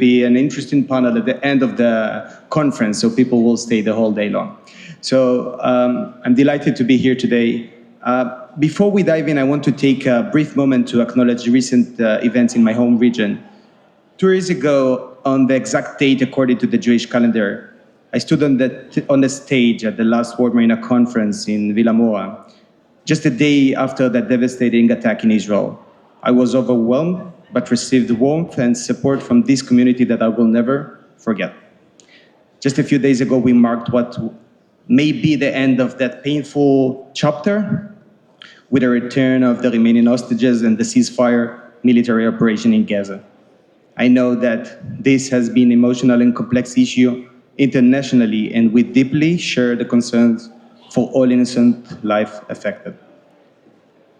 be an interesting panel at the end of the conference, so people will stay the whole day long. So I'm delighted to be here today. Before we dive in, I want to take a brief moment to acknowledge recent events in my home region. 2 years ago, on the exact date according to the Jewish calendar, I stood on the stage at the last World Marinas Conference in Villamora, just a day after that devastating attack in Israel. I was overwhelmed, but received warmth and support from this community that I will never forget. Just a few days ago, we marked what may be the end of that painful chapter with the return of the remaining hostages and the ceasefire military operation in Gaza. I know that this has been an emotional and complex issue internationally, and we deeply share the concerns for all innocent life affected.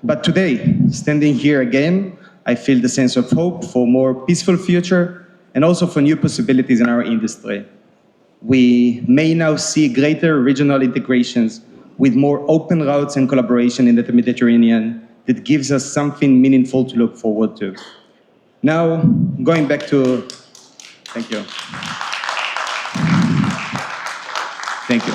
But today, standing here again, I feel the sense of hope for a more peaceful future and also for new possibilities in our industry. We may now see greater regional integrations with more open routes and collaboration in the Mediterranean that gives us something meaningful to look forward to. Now, going back to, thank you. Thank you.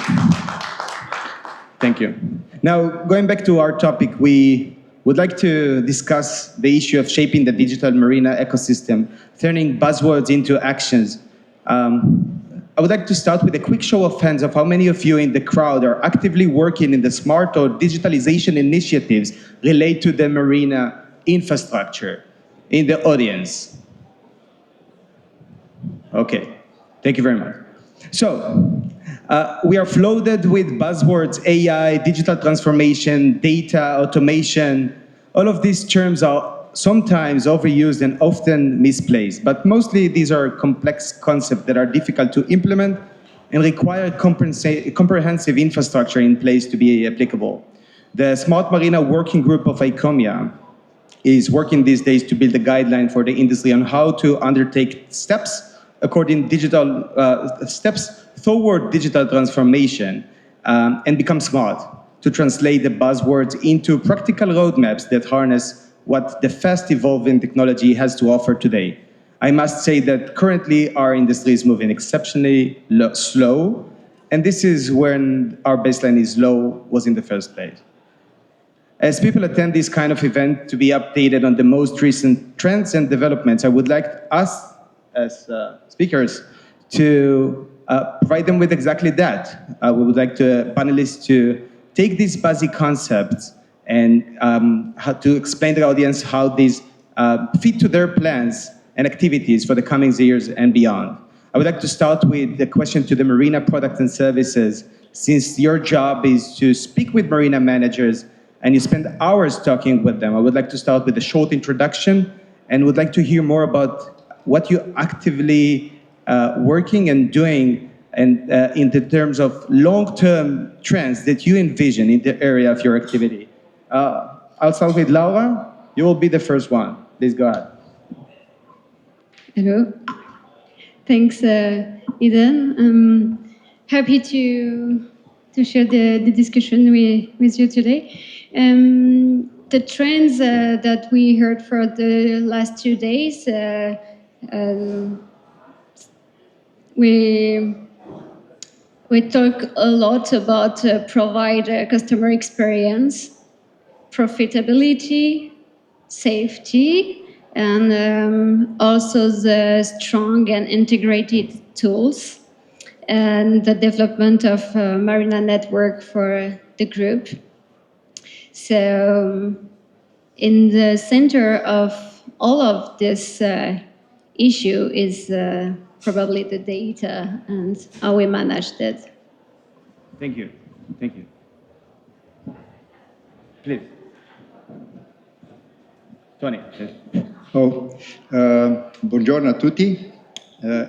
Thank you. Now, going back to our topic, we would like to discuss the issue of shaping the digital marina ecosystem, turning buzzwords into actions. I would like to start with a quick show of hands of how many of you in the crowd are actively working in the smart or digitalization initiatives related to the marina infrastructure in the audience. Okay, thank you very much. So, we are flooded with buzzwords, AI, digital transformation, data, automation. All of these terms are sometimes overused and often misplaced, but mostly these are complex concepts that are difficult to implement and require comprehensive infrastructure in place to be applicable. The Smart Marina Working Group of ICOMIA is working these days to build a guideline for the industry on how to undertake steps toward digital transformation and become smart, to translate the buzzwords into practical roadmaps that harness what the fast evolving technology has to offer today. I must say that currently our industry is moving exceptionally slow, and this is when our baseline is low was in the first place. As people attend this kind of event to be updated on the most recent trends and developments, I would like us as speakers to provide them with exactly that. We would like the panelists to take these basic concepts and how to explain to the audience how these fit to their plans and activities for the coming years and beyond. I would like to start with the question to the Marina products and services. Since your job is to speak with Marina managers and you spend hours talking with them, I would like to start with a short introduction and would like to hear more about what you're actively working and doing and in the terms of long-term trends that you envision in the area of your activity. I'll start with Laura. You will be the first one. Please go ahead. Hello. Thanks, Idan. I'm happy to share the discussion with you today. The trends that we heard for the last 2 days, we talk a lot about provide customer experience, profitability, safety, and also the strong and integrated tools and the development of Marina network for the group. So in the center of all of this issue is probably the data and how we manage that. Thank you. Thank you. Please. Tony. Buongiorno a tutti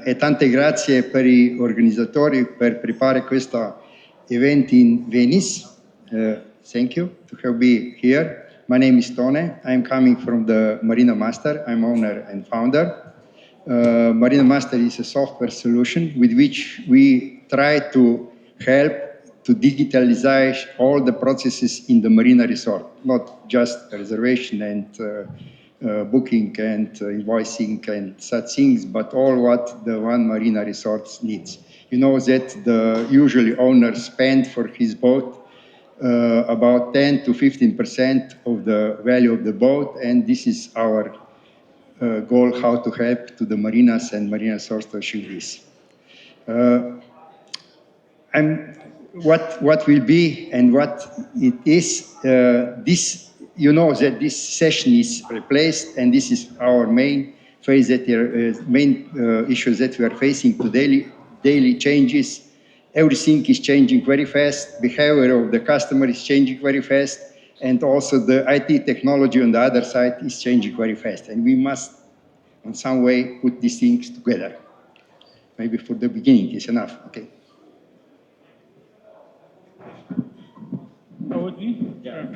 e tante grazie per gli organizzatori per preparare questo evento in Venice. Thank you to have me here. My name is Tone. I'm coming from the Marina Master. I'm owner and founder. Marina Master is a software solution with which we try to help to digitalize all the processes in the marina resort, not just reservation and booking and invoicing and such things, but all what the one marina resort needs. You know that the usually owner spend for his boat about 10 to 15% of the value of the boat, and this is our goal, how to help to the marinas and marina resorts to achieve this. What will be and what it is, this, you know that this session is replaced, and this is our main phase, that main issues that we are facing to daily changes. Everything is changing very fast. Behavior of the customer is changing very fast, and also the IT technology on the other side is changing very fast. And we must, in some way, put these things together. Maybe for the beginning is enough. Okay. Yeah.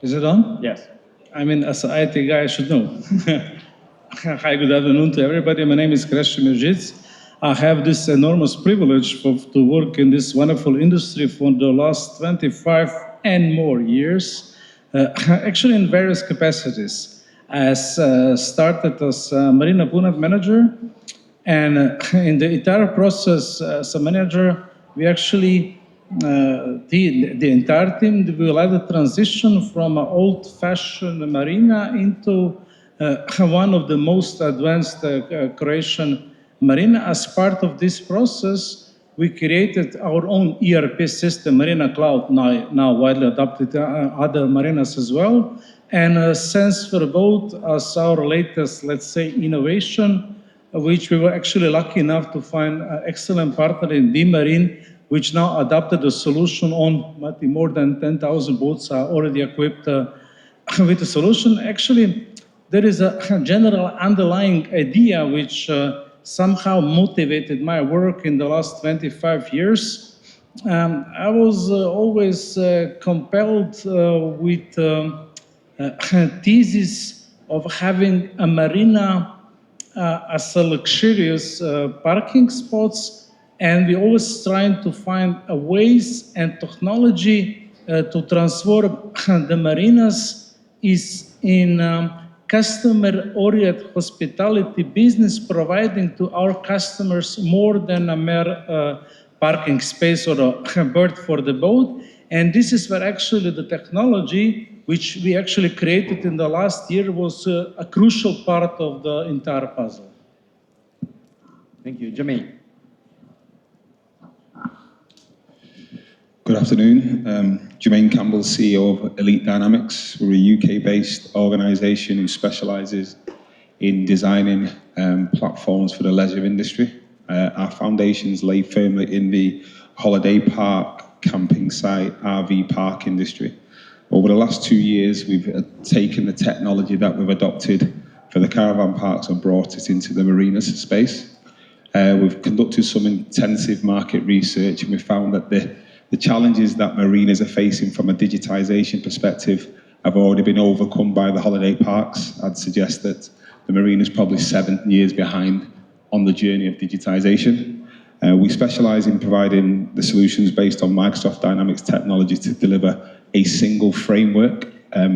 Is it on? Yes. I mean, as an IT guy, I should know. Hi, good afternoon to everybody. My name is Kresimir. I have this enormous privilege to work in this wonderful industry for the last 25 and more years, actually in various capacities. I started as a Marina Pune manager, and in the entire process as a manager, we actually, the entire team, we led the transition from an old-fashioned marina into one of the most advanced Croatian marina. As part of this process, we created our own ERP system, Marinacloud, now widely adopted other marinas as well. And Sense Boat as our latest, let's say, innovation, which we were actually lucky enough to find an excellent partner in D-Marin, which now adopted a solution on more than 10,000 boats are already equipped with the solution. Actually, there is a general underlying idea which somehow motivated my work in the last 25 years. I was always compelled with thesis of having a marina as a luxurious parking spots, and we always trying to find ways and technology to transform the marinas is in customer-oriented hospitality business, providing to our customers more than a mere parking space or a berth for the boat. And this is where actually the technology, which we actually created in the last year, was a crucial part of the entire puzzle. Thank you. Jamaine. Good afternoon. Jamaine, Campbell, CEO of Elite Dynamics. We're a UK-based organisation who specialises in designing platforms for the leisure industry. Our foundations lay firmly in the holiday park, camping site, RV park industry. Over the last 2 years, we've taken the technology that we've adopted for the caravan parks and brought it into the marinas space. We've conducted some intensive market research, and we found that the challenges that marinas are facing from a digitisation perspective have already been overcome by the holiday parks. I'd suggest that the marina is probably 7 years behind on the journey of digitisation. We specialise in providing the solutions based on Microsoft Dynamics technology to deliver a single framework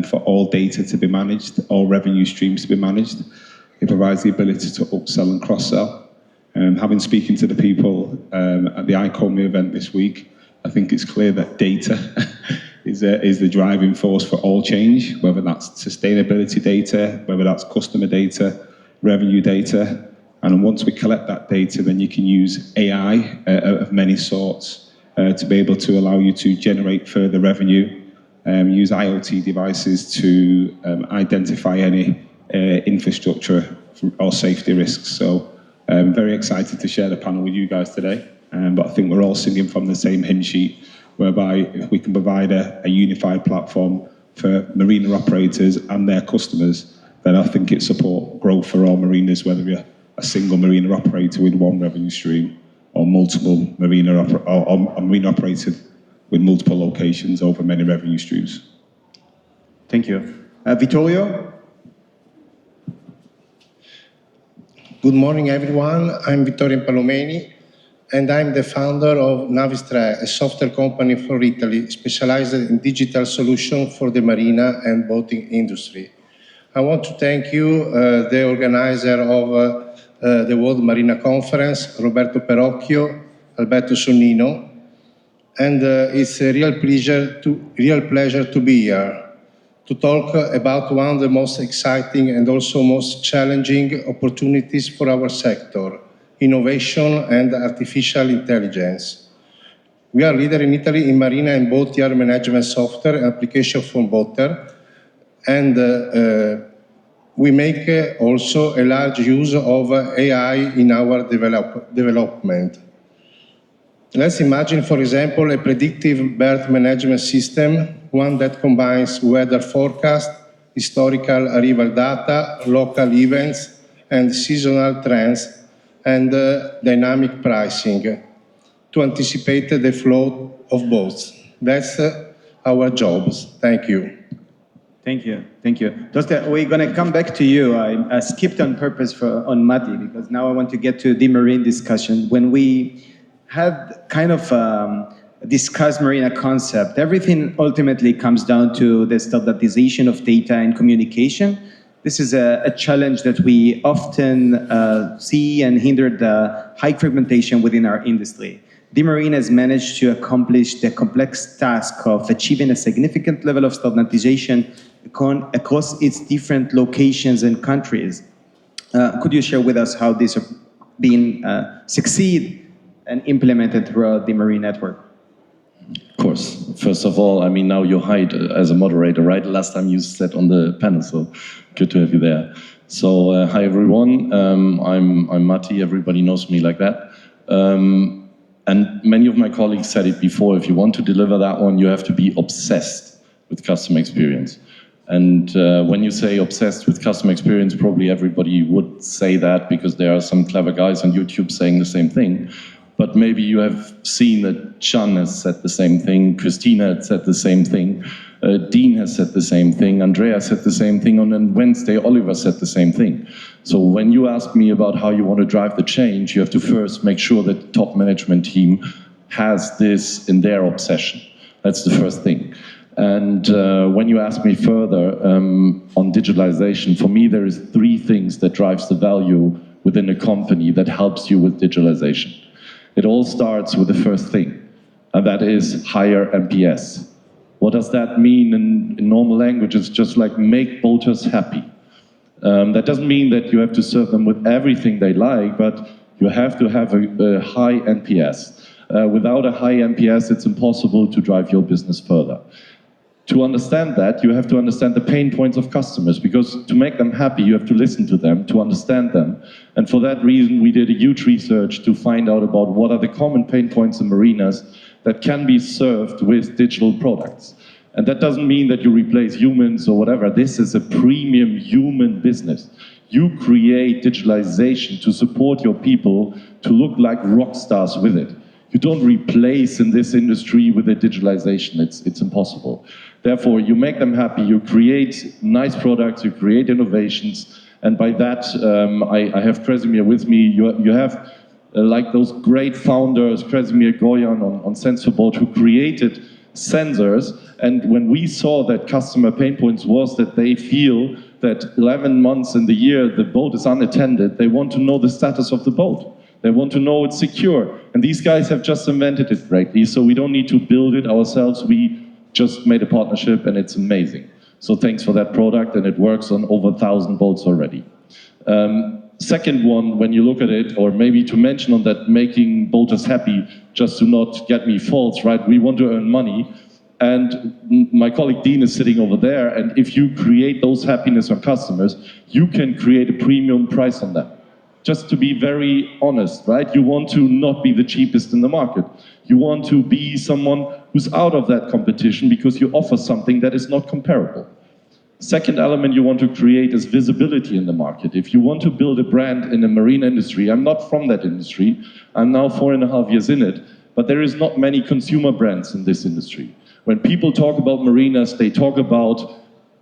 for all data to be managed, all revenue streams to be managed. It provides the ability to upsell and cross-sell. Having spoken to the people at the ICOMIA event this week, I think it's clear that data is the driving force for all change, whether that's sustainability data, whether that's customer data, revenue data. And once we collect that data, then you can use AI of many sorts to be able to allow you to generate further revenue, use IoT devices to identify any infrastructure or safety risks. So I'm very excited to share the panel with you guys today. But I think we're all singing from the same hymn sheet, whereby if we can provide a unified platform for marina operators and their customers, then I think it support growth for all marinas, whether you're a single marina operator with one revenue stream or multiple marina operated with multiple locations over many revenue streams. Thank you. Vittorio? Good morning, everyone. I'm Vittorio Impallomeni. and I'm the founder of Navistra, a software company for Italy specialized in digital solutions for the marina and boating industry. I want to thank you, the organizer of the World Marina Conference, Roberto Perocchio, Alberto Sonnino, and it's a real pleasure to be here to talk about one of the most exciting and also most challenging opportunities for our sector, innovation and artificial intelligence. We are leader in Italy in marina and boat yard management software and application for boater, and we make also a large use of AI in our development. Let's imagine, for example, a predictive berth management system, one that combines weather forecast, historical arrival data, local events, and seasonal trends, and dynamic pricing to anticipate the flow of boats. That's our jobs. Thank you. Thank you. Thank you. Toste, we're going to come back to you. I skipped on purpose on Matti, because now I want to get to D-Marin discussion. When we had kind of discussed Marina concept, everything ultimately comes down to the standardization of data and communication. This is a challenge that we often see and hinder the high fragmentation within our industry. D-Marin has managed to accomplish the complex task of achieving a significant level of standardization across its different locations and countries. Could you share with us how this has been succeed and implemented throughout the Marine network? Of course. First of all, I mean, now you hide as a moderator, right? Last time you sat on the panel, so good to have you there. So, hi everyone. I'm Matti. Everybody knows me like that. And many of my colleagues said it before. If you want to deliver that one, you have to be obsessed with customer experience. And when you say obsessed with customer experience, probably everybody would say that because there are some clever guys on YouTube saying the same thing. But maybe you have seen that Chan has said the same thing, Christina has said the same thing, Dean has said the same thing, Andrea said the same thing, and on Wednesday Oliver said the same thing. So when you ask me about how you want to drive the change, you have to first make sure that the top management team has this in their obsession. That's the first thing. And when you ask me further on digitalization, for me there is 3 things that drives the value within a company that helps you with digitalization. It all starts with the first thing, and that is higher NPS. What does that mean in normal language? It's just like make boaters happy. That doesn't mean that you have to serve them with everything they like, but you have to have a high NPS. Without a high NPS, it's impossible to drive your business further. To understand that, you have to understand the pain points of customers, because to make them happy, you have to listen to them, to understand them. And for that reason, we did a huge research to find out about what are the common pain points in marinas that can be served with digital products. And that doesn't mean that you replace humans or whatever. This is a premium human business. You create digitalization to support your people to look like rock stars with it. You don't replace in this industry with a digitalization. It's impossible. Therefore, you make them happy, you create nice products, you create innovations, and by that, I have Kresimir with me. You have like those great founders, Kresimir, Goyan on SensorBoat, who created sensors, and when we saw that customer pain points was that they feel that 11 months in the year the boat is unattended, they want to know the status of the boat. They want to know it's secure. And these guys have just invented it greatly, so we don't need to build it ourselves. We just made a partnership and it's amazing. So thanks for that product, and it works on over 1,000 boats already. Second one, when you look at it, or maybe to mention on that, making boaters happy, just to not get me false, right? We want to earn money. And my colleague Dean is sitting over there, and if you create those happiness on customers, you can create a premium price on them. Just to be very honest, right? You want to not be the cheapest in the market. You want to be someone who's out of that competition because you offer something that is not comparable. Second element you want to create is visibility in the market. If you want to build a brand in the marine industry, I'm not from that industry, I'm now 4.5 years in it, but there is not many consumer brands in this industry. When people talk about marinas, they talk about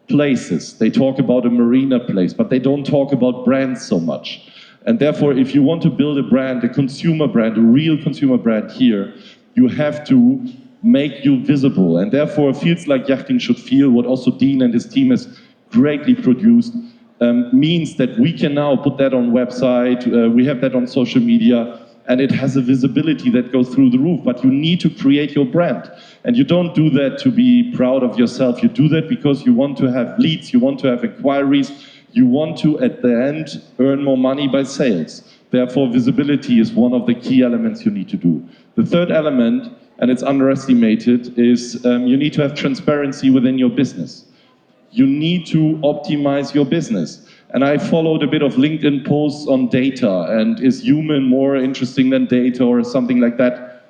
places, they talk about a marina place, but they don't talk about brands so much. And therefore, if you want to build a brand, a consumer brand, a real consumer brand here, you have to make you visible. And therefore, fields like Gehring should feel, what also Dean and his team has greatly produced, means that we can now put that on website, we have that on social media, and it has a visibility that goes through the roof. But you need to create your brand. And you don't do that to be proud of yourself. You do that because you want to have leads, you want to have inquiries, you want to, at the end, earn more money by sales. Therefore, visibility is one of the key elements you need to do. The third element, and it's underestimated, is you need to have transparency within your business. You need to optimize your business. And I followed a bit of LinkedIn posts on data, and is human more interesting than data or something like that.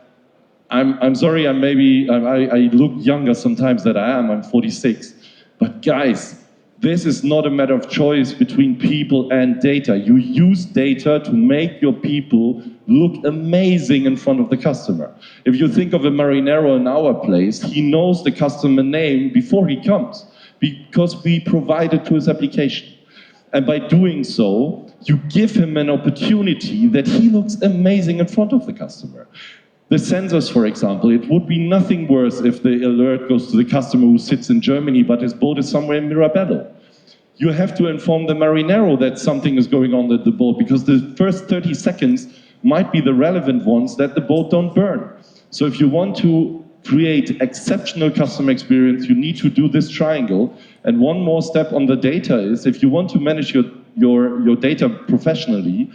I'm sorry, I look younger sometimes than I am, I'm 46. But guys, this is not a matter of choice between people and data. You use data to make your people look amazing in front of the customer. If you think of a marinero in our place, he knows the customer name before he comes, because we provide it to his application. And by doing so, you give him an opportunity that he looks amazing in front of the customer. The sensors, for example, it would be nothing worse if the alert goes to the customer who sits in Germany, but his boat is somewhere in Mirabello. You have to inform the marinero that something is going on at the boat, because the first 30 seconds might be the relevant ones that the boat don't burn. So if you want to create exceptional customer experience, you need to do this triangle. And one more step on the data is, if you want to manage your data professionally,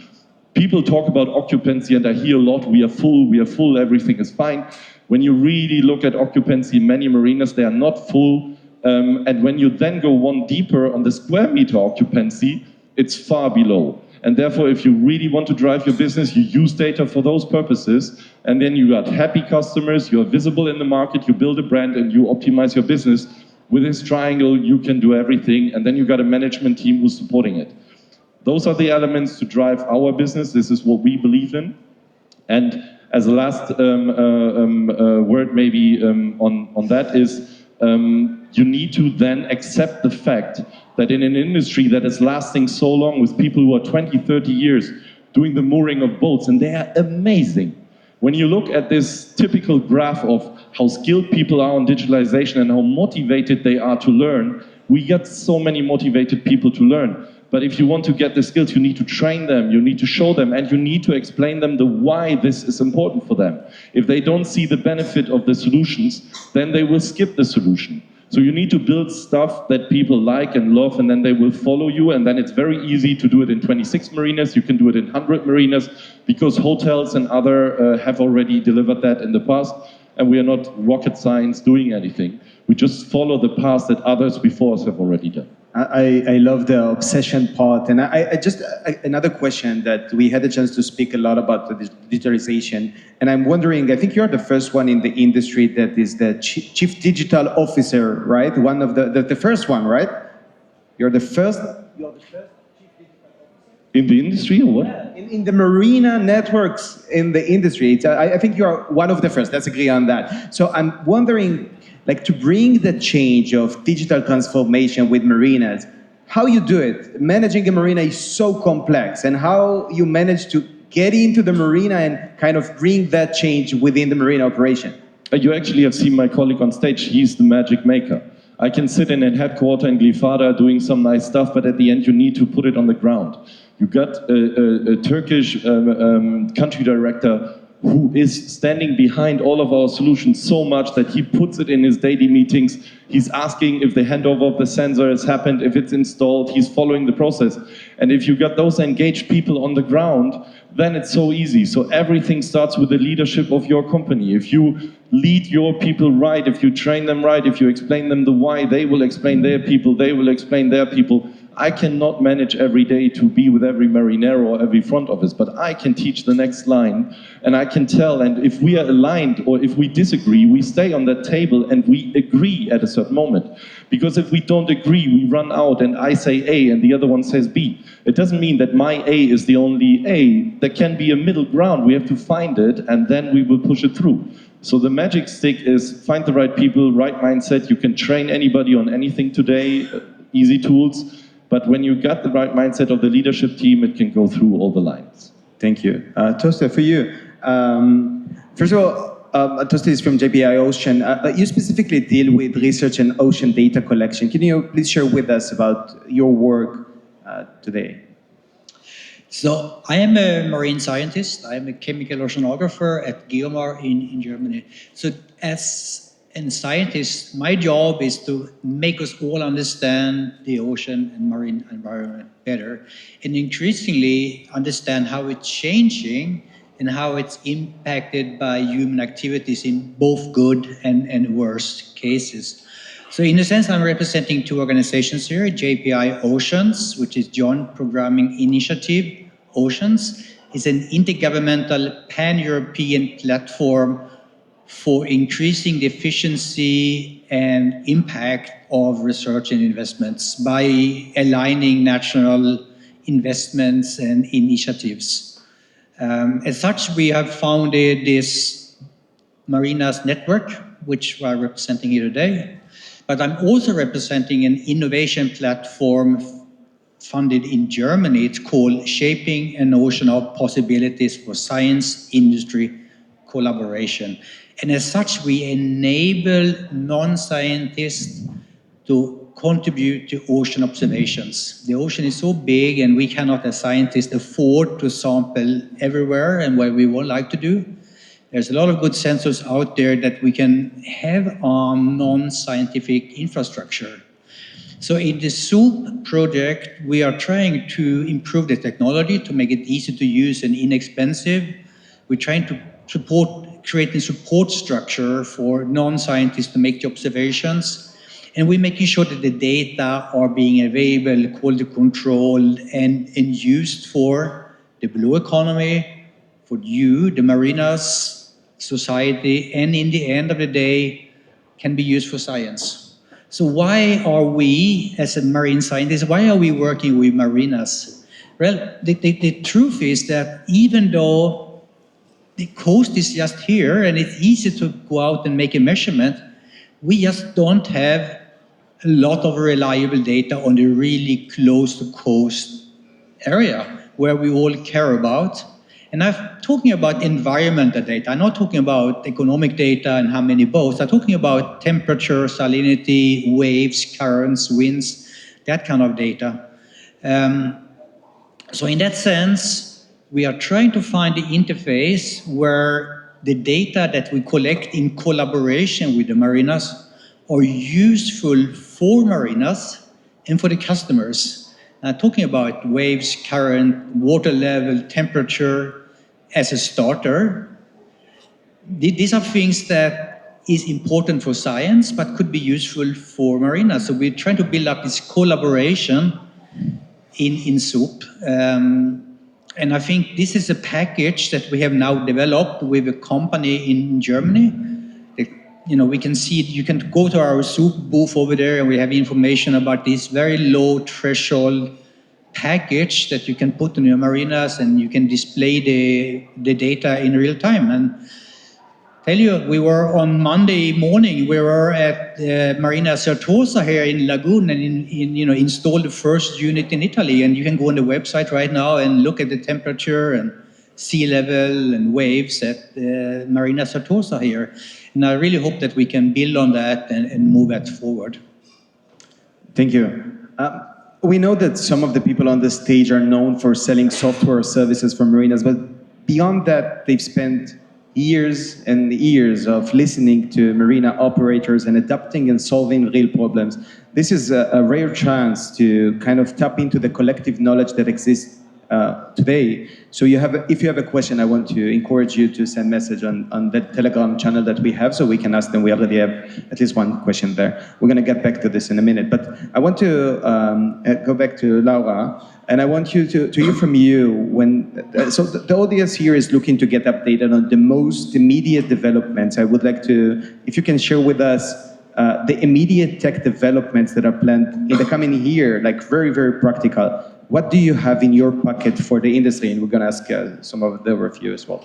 people talk about occupancy, and I hear a lot, we are full, everything is fine. When you really look at occupancy in many marinas, they are not full. And when you then go one deeper on the square meter occupancy, it's far below. And therefore, if you really want to drive your business, you use data for those purposes, and then you got happy customers, you're visible in the market, you build a brand, and you optimize your business. With this triangle, you can do everything, and then you got a management team who's supporting it. Those are the elements to drive our business. This is what we believe in. And as a last word maybe on that is, you need to then accept the fact that in an industry that is lasting so long, with people who are 20, 30 years doing the mooring of boats, and they are amazing. When you look at this typical graph of how skilled people are on digitalization and how motivated they are to learn, we get so many motivated people to learn. But if you want to get the skills, you need to train them, you need to show them, and you need to explain them the why this is important for them. If they don't see the benefit of the solutions, then they will skip the solution. So you need to build stuff that people like and love, and then they will follow you, and then it's very easy to do it in 26 marinas, you can do it in 100 marinas, because hotels and other have already delivered that in the past, and we are not rocket science doing anything. We just follow the path that others before us have already done. I love the obsession part, and another question that we had a chance to speak a lot about the digitalization, and I'm wondering, I think you're the first one in the industry that is the chief digital officer, right? One of the first one, right? You're the first chief digital officer. In the industry or what? Yeah, in the marina networks in the industry. I think you are one of the first, let's agree on that. So I'm wondering, like, to bring the change of digital transformation with marinas, how you do it. Managing a marina is so complex, and how you manage to get into the marina and kind of bring that change within the marina operation. You actually have seen my colleague on stage, he's the magic maker. I can sit in a headquarter in Glyfada doing some nice stuff, but at the end you need to put it on the ground. You got a Turkish country director who is standing behind all of our solutions so much that he puts it in his daily meetings. He's asking if the handover of the sensor has happened, if it's installed, he's following the process. And if you got those engaged people on the ground, then it's so easy. So everything starts with the leadership of your company. If you lead your people right, if you train them right, if you explain them the why, they will explain their people, they will explain their people. I cannot manage every day to be with every marinero or every front office, but I can teach the next line, and I can tell, and if we are aligned or if we disagree, we stay on that table and we agree at a certain moment. Because if we don't agree, we run out and I say A and the other one says B. It doesn't mean that my A is the only A. There can be a middle ground. We have to find it, and then we will push it through. So the magic stick is find the right people, right mindset. You can train anybody on anything today, easy tools. But when you got the right mindset of the leadership team, it can go through all the lines. Thank you. Toste, for you. First of all, Toste is from JPI Ocean. You specifically deal with research and ocean data collection. Can you please share with us about your work today? So I am a marine scientist. I am a chemical oceanographer at GEOMAR in Germany. So as a scientist, my job is to make us all understand the ocean and marine environment better, and increasingly understand how it's changing and how it's impacted by human activities in both good and worst cases. So in a sense, I'm representing two organizations here, JPI Oceans, which is Joint Programming Initiative. Oceans is an intergovernmental pan-European platform for increasing the efficiency and impact of research and investments by aligning national investments and initiatives. As such, we have founded this Marinas network, which we are representing here today. But I'm also representing an innovation platform funded in Germany. It's called Shaping an Ocean of Possibilities for Science Industry Collaboration. And as such, we enable non-scientists to contribute to ocean observations. The ocean is so big, and we cannot, as scientists, afford to sample everywhere and where we would like to do. There's a lot of good sensors out there that we can have on non-scientific infrastructure. So in the SOUP project, we are trying to improve the technology to make it easy to use and inexpensive. We're trying to create a support structure for non-scientists to make the observations. And we're making sure that the data are being available, quality controlled, and used for the blue economy, for you, the marinas, society, and in the end of the day, can be used for science. So why are we, as a marine scientist, why are we working with marinas? Well, the truth is that even though the coast is just here and it's easy to go out and make a measurement, we just don't have a lot of reliable data on the really close to coast area where we all care about. And I'm talking about environmental data. I'm not talking about economic data and how many boats. I'm talking about temperature, salinity, waves, currents, winds, that kind of data. So in that sense, we are trying to find the interface where the data that we collect in collaboration with the marinas are useful for marinas and for the customers. Talking about waves, current, water level, temperature as a starter. These are things that is important for science, but could be useful for marinas. So we're trying to build up this collaboration in SOUP. And I think this is a package that we have now developed with a company in Germany. We can see, you can go to our SOUP booth over there, and we have information about this very low threshold package that you can put in your marinas, and you can display the data in real time. And tell you, we were on Monday morning, we were at Marina Certosa here in Lagoon, and installed the first unit in Italy. And you can go on the website right now and look at the temperature and sea level and waves at Marina Certosa here. And I really hope that we can build on that and move that forward. Thank you. We know that some of the people on the stage are known for selling software services for marinas, but beyond that, they've spent years and years of listening to marina operators and adapting and solving real problems. This is a rare chance to kind of tap into the collective knowledge that exists today. So if you have a question, I want to encourage you to send message on the Telegram channel that we have, so we can ask them. We already have at least one question there. We're going to get back to this in a minute, but I want to go back to Laura, and I want you to hear from you. So the audience here is looking to get updated on the most immediate developments. I would like to, if you can share with us the immediate tech developments that are planned in the coming year, like very, very practical. What do you have in your pocket for the industry? And we're going to ask some of the review as well.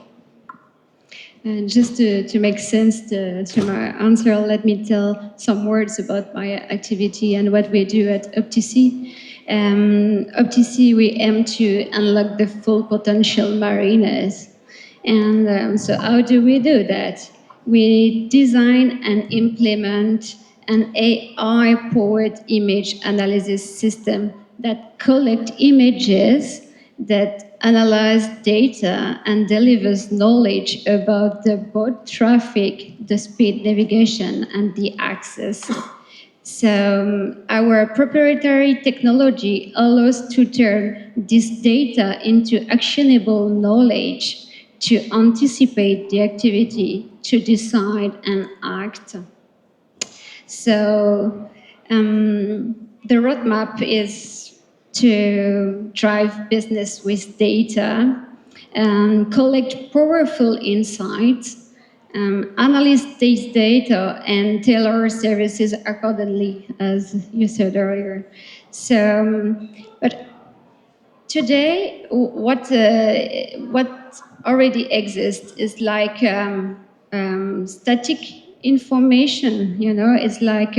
And just to make sense to my answer, let me tell some words about my activity and what we do at Opti'sea. Opti'sea, we aim to unlock the full potential marinas. And so how do we do that? We design and implement an AI-powered image analysis system that collects images, that analyze data and delivers knowledge about the boat traffic, the speed navigation, and the access. So our proprietary technology allows to turn this data into actionable knowledge to anticipate the activity, to decide and act. So the roadmap is to drive business with data, collect powerful insights, analyze these data, and tailor services accordingly, as you said earlier. So, but today, what already exists is like static information. You know, it's like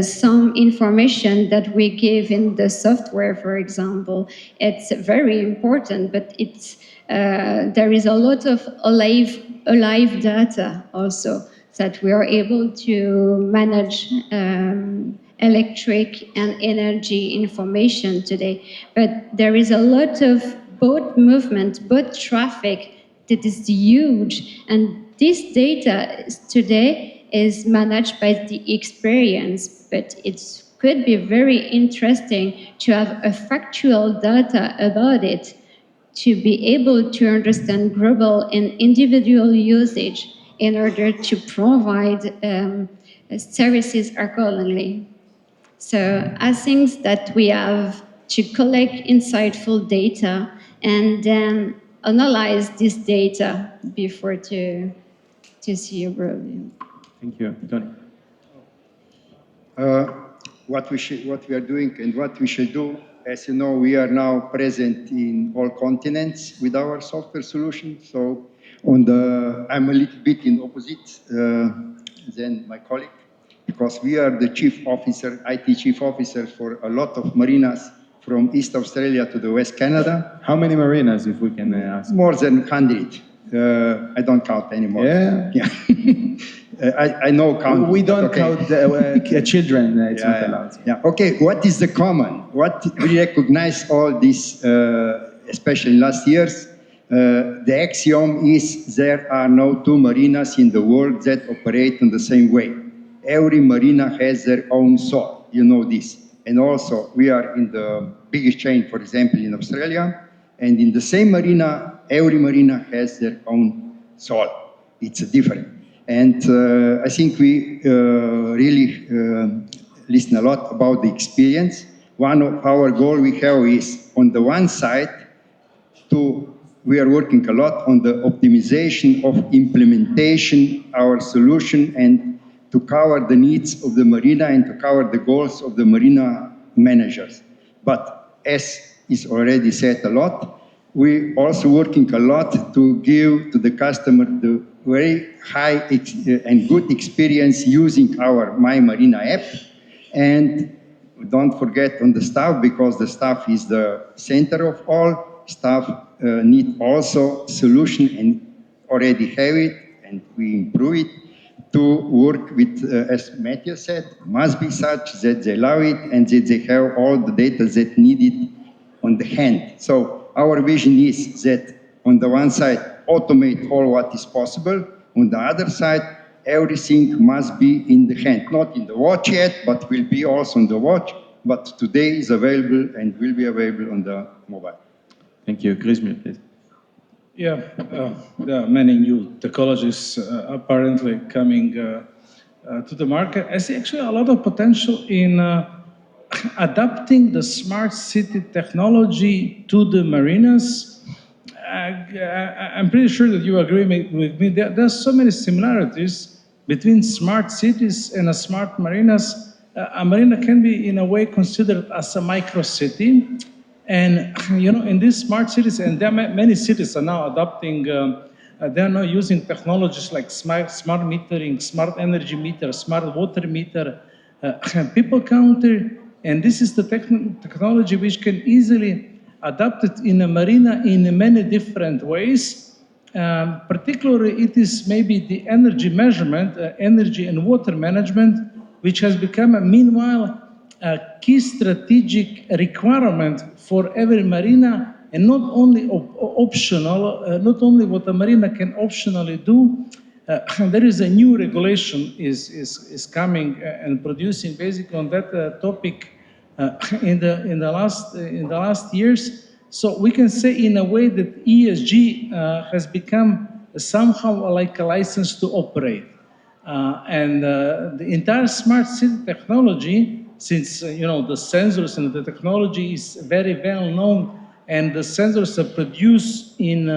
some information that we give in the software, for example. It's very important, but it's there is a lot of alive data also that we are able to manage. Electric and energy information today, but there is a lot of boat movement, boat traffic that is huge, and this data today is managed by the experience, but it could be very interesting to have a factual data about it, to be able to understand global and individual usage in order to provide services accordingly. So I think that we have to collect insightful data and then analyze this data before to see abroad. Thank you, Tony. What we are doing and what we should do, as you know, we are now present in all continents with our software solution. So I'm a little bit in opposite than my colleague, because we are the chief officer, IT chief officer for a lot of marinas from East Australia to the West Canada. How many marinas, if we can ask? More than 100. I don't count anymore. Yeah. I know count. We don't count children. It's not allowed. Yeah. Okay. What is the common? What we recognize all this, especially in last years. The axiom is there are no two marinas in the world that operate in the same way. Every marina has their own soul. You know this. And also, we are in the biggest chain, for example, in Australia. And in the same marina, every marina has their own soul. It's different. And I think we really listen a lot about the experience. One of our goals we have is, on the one side, we are working a lot on the optimization of implementation, our solution, and to cover the needs of the marina and to cover the goals of the marina managers. But as is already said a lot, we also working a lot to give to the customer the very high and good experience using our My Marina app. And don't forget on the staff, because the staff is the center of all. Staff need also solution and already have it, and we improve it. To work with, as Matthias said, must be such that they love it and that they have all the data that needed on the hand. So our vision is that on the one side, automate all what is possible. On the other side, everything must be in the hand, not in the watch yet, but will be also on the watch. But today is available and will be available on the mobile. Thank you. Kresimir, please. Yeah, there are many new technologies apparently coming to the market. I see actually a lot of potential in adapting the smart city technology to the marinas. I'm pretty sure that you agree with me. There's so many similarities between smart cities and smart marinas. A marina can be, in a way, considered as a micro city. And, you know, in these smart cities, and there are many cities are now adopting, they are now using technologies like smart metering, smart energy meter, smart water meter, people counter, And this is the technology which can easily adapt it in a marina in many different ways. Particularly, it is maybe the energy measurement, energy and water management, which has become, meanwhile, a key strategic requirement for every marina, and not only optional, not only what a marina can optionally do. There is a new regulation is coming and producing basically on that topic in the last years. So we can say in a way that ESG has become somehow like a license to operate. And the entire smart city technology, since the sensors and the technology is very well known, and the sensors are produced in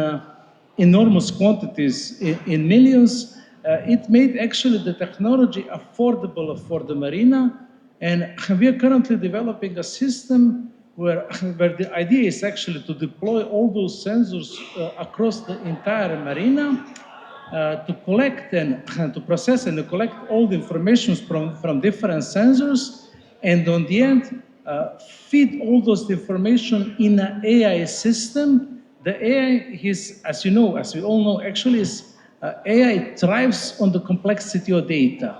enormous quantities, in millions, it made actually the technology affordable for the marina. And we are currently developing a system where the idea is actually to deploy all those sensors across the entire marina, to collect and to process and to collect all the information from different sensors, and on the end, feed all those information in an AI system. The AI is, as we all know, actually is AI thrives on the complexity of data.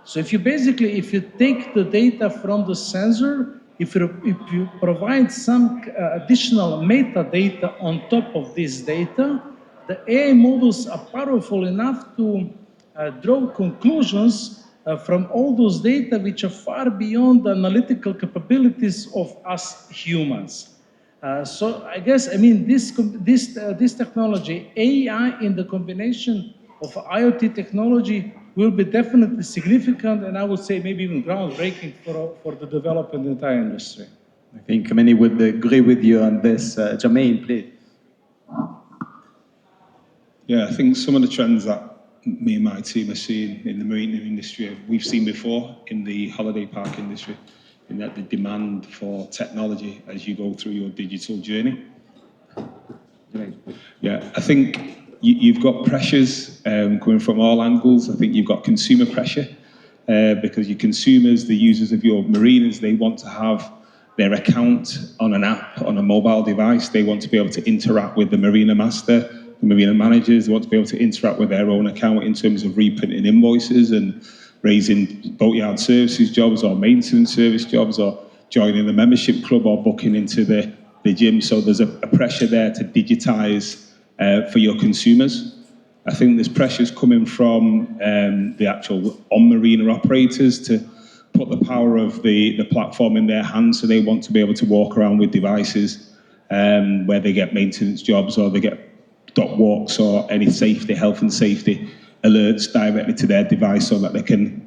So if you take the data from the sensor, if you provide some additional metadata on top of this data, the AI models are powerful enough to draw conclusions from all those data which are far beyond the analytical capabilities of us humans. So I guess, this technology, AI in the combination of IoT technology, will be definitely significant, and I would say maybe even groundbreaking for the development of the entire industry. I think many would agree with you on this. Jamaine, please. Yeah, I think some of the trends that me and my team are seeing in the marine industry, we've seen before in the holiday park industry, in that the demand for technology as you go through your digital journey. Yeah, I think you've got pressures coming from all angles. I think you've got consumer pressure because your consumers, the users of your marinas, they want to have their account on an app, on a mobile device. They want to be able to interact with the marina master, the marina managers. They want to be able to interact with their own account in terms of reprinting invoices and raising boatyard services jobs or maintenance service jobs or joining the membership club or booking into the gym. So there's a pressure there to digitize for your consumers. I think there's pressures coming from the actual on-marina operators to put the power of the platform in their hands, so they want to be able to walk around with devices where they get maintenance jobs or they get dock walks or any health and safety alerts directly to their device so that they can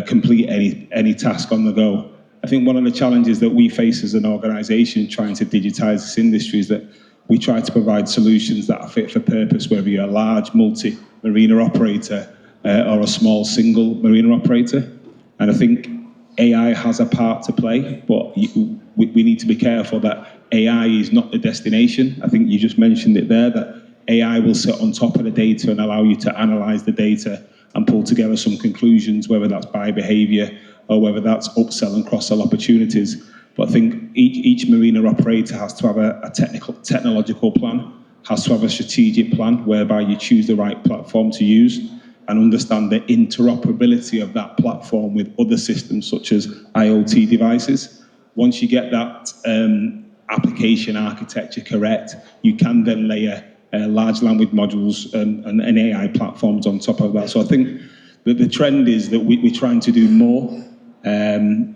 complete any task on the go. I think one of the challenges that we face as an organisation trying to digitise this industry is that we try to provide solutions that are fit for purpose, whether you're a large multi-marina operator or a small single marina operator. And I think AI has a part to play, but we need to be careful that AI is not the destination. I think you just mentioned it there, that AI will sit on top of the data and allow you to analyse the data and pull together some conclusions, whether that's by behaviour or whether that's upsell and cross-sell opportunities. But I think each marina operator has to have a technological plan, has to have a strategic plan whereby you choose the right platform to use and understand the interoperability of that platform with other systems such as IoT devices. Once you get that application architecture correct, you can then layer large language modules and AI platforms on top of that. So I think that the trend is that we're trying to do more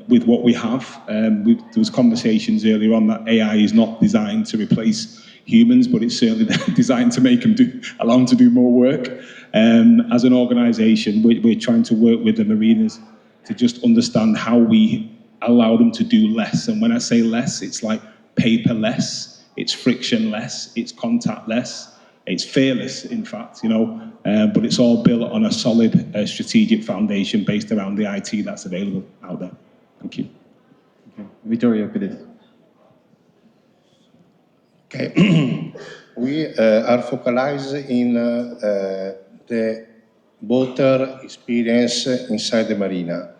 with what we have. There was conversations earlier on that AI is not designed to replace humans, but it's certainly designed to allow them to do more work. As an organisation, we're trying to work with the marinas to just understand how we allow them to do less. And when I say less, it's like paperless, it's frictionless, it's contactless, it's fearless, in fact, but it's all built on a solid strategic foundation based around the IT that's available out there. Thank you. Okay. Vittorio, please. Okay. We are focused in the boater experience inside the marina.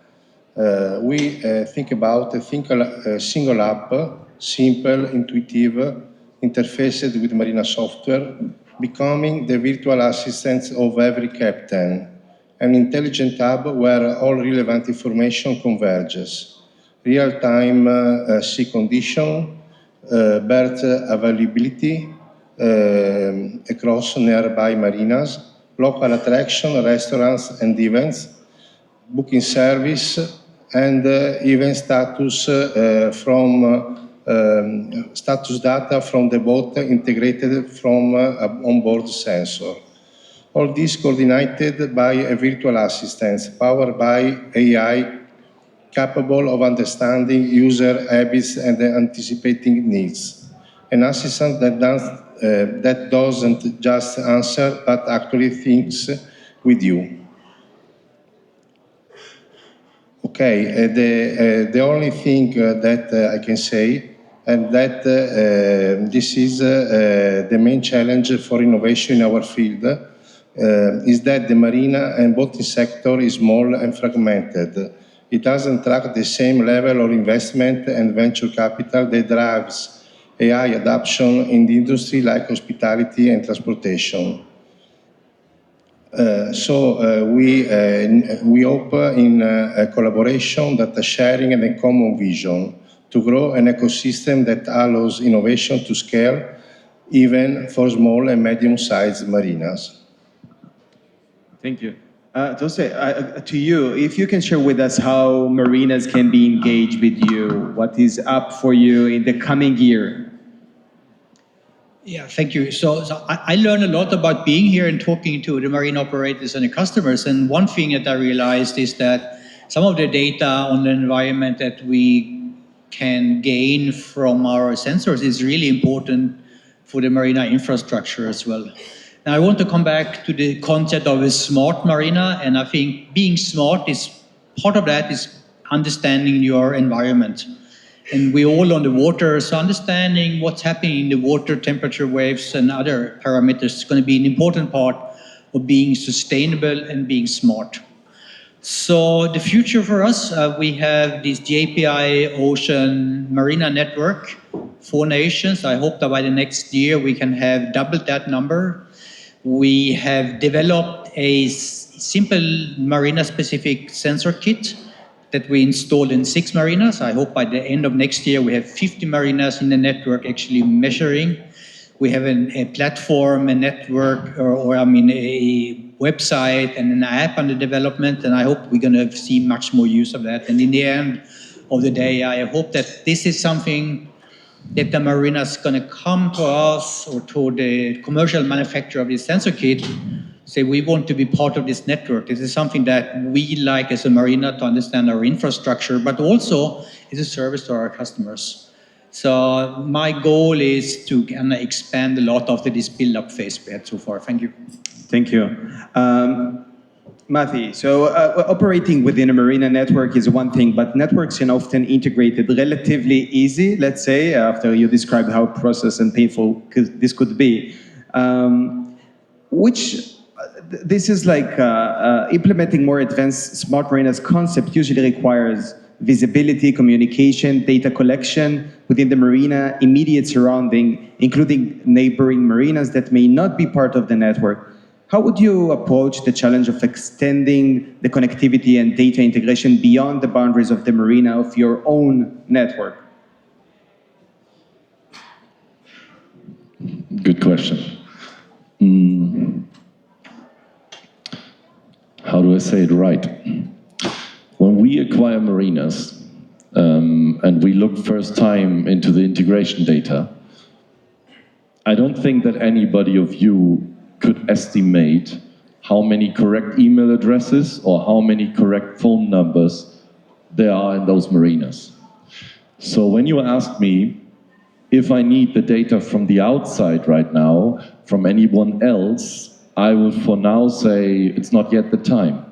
We think about a single app, simple, intuitive, interfaced with Marina software, becoming the virtual assistant of every captain, an intelligent hub where all relevant information converges. Real-time sea condition, berth availability across nearby marinas, local attraction, restaurants and events, booking service, and even status status data from the boat integrated from onboard sensor. All this coordinated by a virtual assistant powered by AI capable of understanding user habits and anticipating needs. An assistant that doesn't just answer but actually thinks with you. Okay, the only thing that I can say, and that this is the main challenge for innovation in our field, is that the marina and boating sector is small and fragmented. It doesn't attract the same level of investment and venture capital that drives AI adoption in the industry like hospitality and transportation. We hope in a collaboration, data sharing, and a common vision to grow an ecosystem that allows innovation to scale even for small and medium-sized marinas. Thank you. Toste, to you, if you can share with us how marinas can be engaged with you, what is up for you in the coming year? Yeah, thank you. So I learned a lot about being here and talking to the marine operators and the customers. And one thing that I realized is that some of the data on the environment that we can gain from our sensors is really important for the marina infrastructure as well. Now I want to come back to the concept of a smart marina, and I think being smart is part of that is understanding your environment. And we're all on the water, so understanding what's happening in the water, temperature, waves, and other parameters is going to be an important part of being sustainable and being smart. So the future for us, we have this JPI Ocean Marina Network, 4 nations. I hope that by the next year we can have doubled that number. We have developed a simple marina-specific sensor kit that we installed in 6 marinas. I hope by the end of next year we have 50 marinas in the network actually measuring. We have a platform, a network, a website and an app under development, and I hope we're going to see much more use of that. And in the end of the day, I hope that this is something that the marina is going to come to us or to the commercial manufacturer of this sensor kit, say we want to be part of this network. This is something that we like as a marina to understand our infrastructure, but also is a service to our customers. So my goal is to expand a lot of this build-up phase we had so far. Thank you. Thank you. Matthias, so operating within a marina network is one thing, but networks are often integrated relatively easy, let's say, after you described how process and painful this could be. This is like implementing more advanced smart marinas concept usually requires visibility, communication, data collection within the marina, immediate surrounding, including neighboring marinas that may not be part of the network. How would you approach the challenge of extending the connectivity and data integration beyond the boundaries of the marina of your own network? Good question. How do I say it right? When we acquire marinas and we look first time into the integration data, I don't think that anybody of you could estimate how many correct email addresses or how many correct phone numbers there are in those marinas. So when you ask me if I need the data from the outside right now, from anyone else, I would for now say it's not yet the time.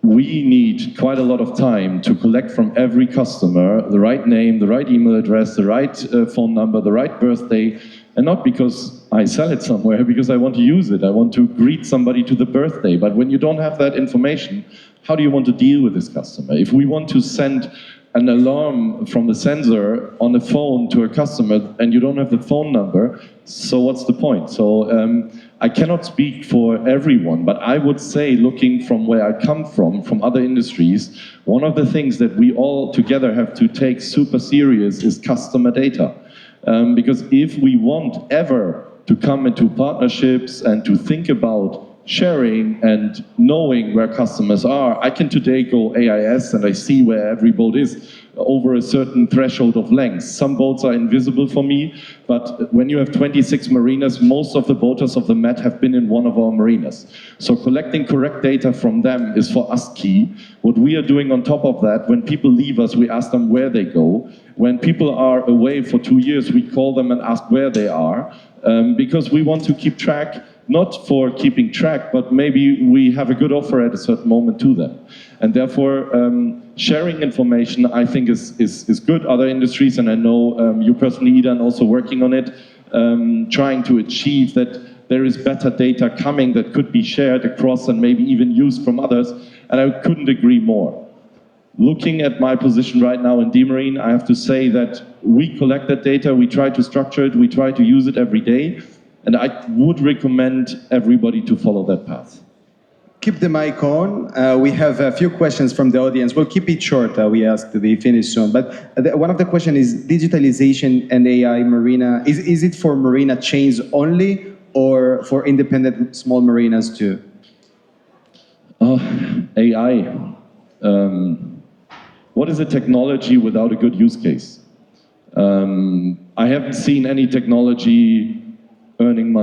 We need quite a lot of time to collect from every customer the right name, the right email address, the right phone number, the right birthday, and not because I sell it somewhere, because I want to use it. I want to greet somebody to the birthday. But when you don't have that information, how do you want to deal with this customer? If we want to send an alarm from the sensor on the phone to a customer and you don't have the phone number, so what's the point? So I cannot speak for everyone, but I would say, looking from where I come from other industries, one of the things that we all together have to take super serious is customer data. Because if we want ever to come into partnerships and to think about sharing and knowing where customers are, I can today go AIS and I see where every boat is over a certain threshold of length. Some boats are invisible for me, but when you have 26 marinas, most of the boaters of the Met have been in one of our marinas. So collecting correct data from them is for us key. What we are doing on top of that, when people leave us, we ask them where they go. When people are away for 2 years, we call them and ask where they are, because we want to keep track, not for keeping track, but maybe we have a good offer at a certain moment to them. And therefore, sharing information, I think, is good. Other industries, and I know you personally, Idan, also working on it, trying to achieve that there is better data coming that could be shared across and maybe even used from others, and I couldn't agree more. Looking at my position right now in D-Marin, I have to say that we collect that data, we try to structure it, we try to use it every day, and I would recommend everybody to follow that path. Keep the mic on. We have a few questions from the audience. We'll keep it short. We ask to be finished soon. But one of the questions is digitalization and AI marina. Is it for marina chains only or for independent small marinas too? AI. What is a technology without a good use case? I haven't seen any technology earning money.